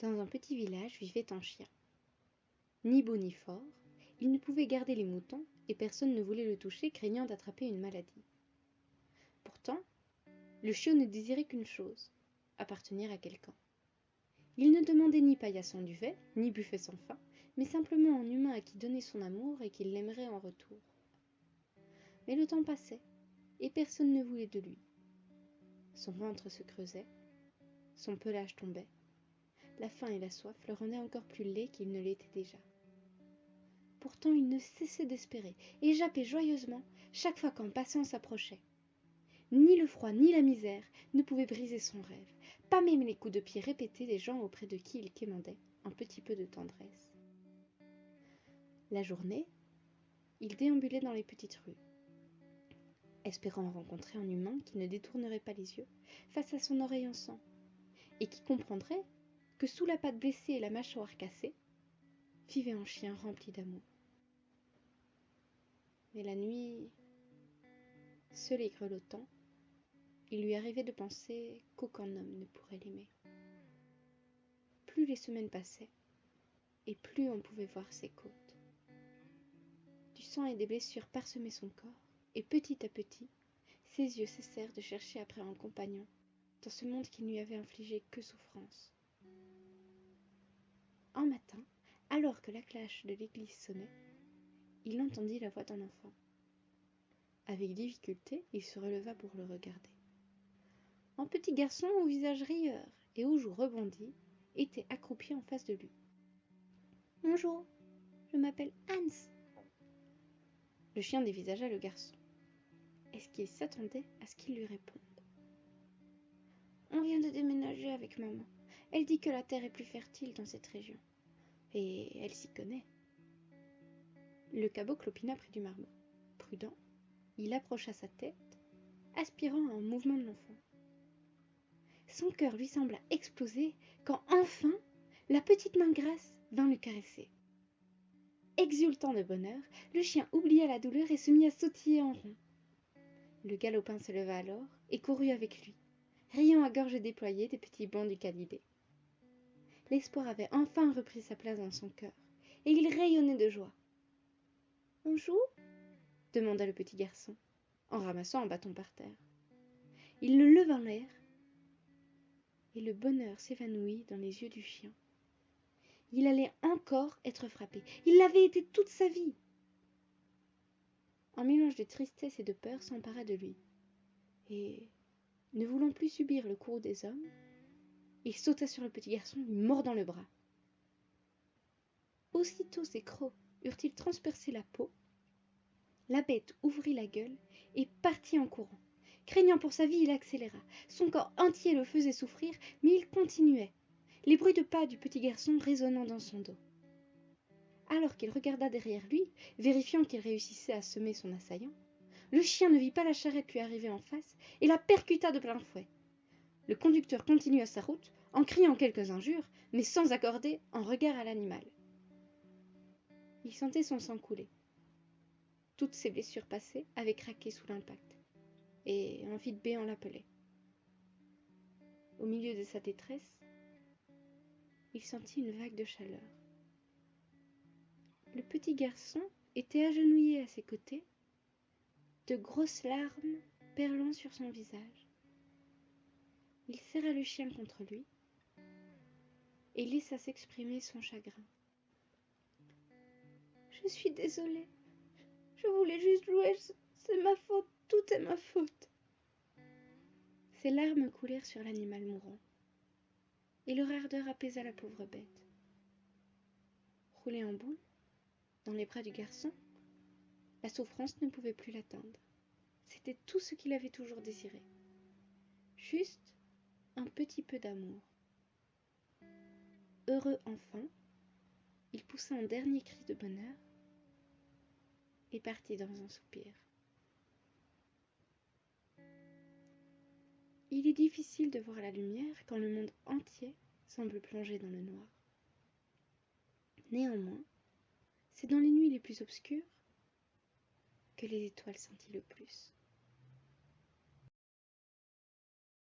Dans un petit village vivait un chien. Ni beau ni fort, il ne pouvait garder les moutons et personne ne voulait le toucher craignant d'attraper une maladie. Pourtant, le chiot ne désirait qu'une chose, appartenir à quelqu'un. Il ne demandait ni paillasson duvet, ni buffet sans fin, mais simplement un humain à qui donner son amour et qui l'aimerait en retour. Mais le temps passait, et personne ne voulait de lui. Son ventre se creusait, son pelage tombait, la faim et la soif le rendaient encore plus laid qu'il ne l'était déjà. Pourtant il ne cessait d'espérer, et jappait joyeusement chaque fois qu'un passant s'approchait. Ni le froid ni la misère ne pouvaient briser son rêve, pas même les coups de pied répétés des gens auprès de qui il quémandait un petit peu de tendresse. La journée, il déambulait dans les petites rues, espérant rencontrer un humain qui ne détournerait pas les yeux face à son oreille en sang, et qui comprendrait que sous la patte blessée et la mâchoire cassée, vivait un chien rempli d'amour. Mais la nuit, seul et grelottant, il lui arrivait de penser qu'aucun homme ne pourrait l'aimer. Plus les semaines passaient, et plus on pouvait voir ses côtes. Du sang et des blessures parsemaient son corps, et petit à petit, ses yeux cessèrent de chercher après un compagnon dans ce monde qui ne lui avait infligé que souffrance. Un matin, alors que la cloche de l'église sonnait, il entendit la voix d'un enfant. Avec difficulté, il se releva pour le regarder. Un petit garçon au visage rieur et aux joues rebondies était accroupi en face de lui. « Bonjour, je m'appelle Hans. » Le chien dévisagea le garçon. Est-ce qu'il s'attendait à ce qu'il lui réponde? « On vient de déménager avec maman. Elle dit que la terre est plus fertile dans cette région. Et elle s'y connaît. » Le cabot clopina près du marmot. Prudent, il approcha sa tête, aspirant à un mouvement de l'enfant. Son cœur lui sembla exploser quand enfin la petite main grasse vint le caresser. Exultant de bonheur, le chien oublia la douleur et se mit à sautiller en rond. Le galopin se leva alors et courut avec lui, riant à gorge déployée des petits bonds du quadrupède. L'espoir avait enfin repris sa place dans son cœur, et il rayonnait de joie. « On joue ?» demanda le petit garçon, en ramassant un bâton par terre. Il le leva en l'air, et le bonheur s'évanouit dans les yeux du chien. Il allait encore être frappé. Il l'avait été toute sa vie. Un mélange de tristesse et de peur s'empara de lui. Et, ne voulant plus subir le courroux des hommes, il sauta sur le petit garçon, lui mordant le bras. Aussitôt ses crocs eurent-ils transpercé la peau, la bête ouvrit la gueule et partit en courant. Craignant pour sa vie, il accéléra. Son corps entier le faisait souffrir, mais il continuait, les bruits de pas du petit garçon résonnant dans son dos. Alors qu'il regarda derrière lui, vérifiant qu'il réussissait à semer son assaillant, le chien ne vit pas la charrette lui arriver en face et la percuta de plein fouet. Le conducteur continua sa route en criant quelques injures, mais sans accorder un regard à l'animal. Il sentait son sang couler. Toutes ses blessures passées avaient craqué sous l'impact, et un vide béant l'appelait. Au milieu de sa détresse, il sentit une vague de chaleur. Le petit garçon était agenouillé à ses côtés, de grosses larmes perlant sur son visage. Il serra le chien contre lui et laissa s'exprimer son chagrin. « Je suis désolée, je voulais juste jouer, c'est ma faute, tout est ma faute. » Ses larmes coulèrent sur l'animal mourant, et leur ardeur apaisa la pauvre bête. Roulée en boule, dans les bras du garçon, la souffrance ne pouvait plus l'atteindre. C'était tout ce qu'il avait toujours désiré. Juste un petit peu d'amour. Heureux enfin, il poussa un dernier cri de bonheur et partit dans un soupir. Il est difficile de voir la lumière quand le monde entier semble plongé dans le noir. Néanmoins, c'est dans les nuits les plus obscures que les étoiles scintillent le plus.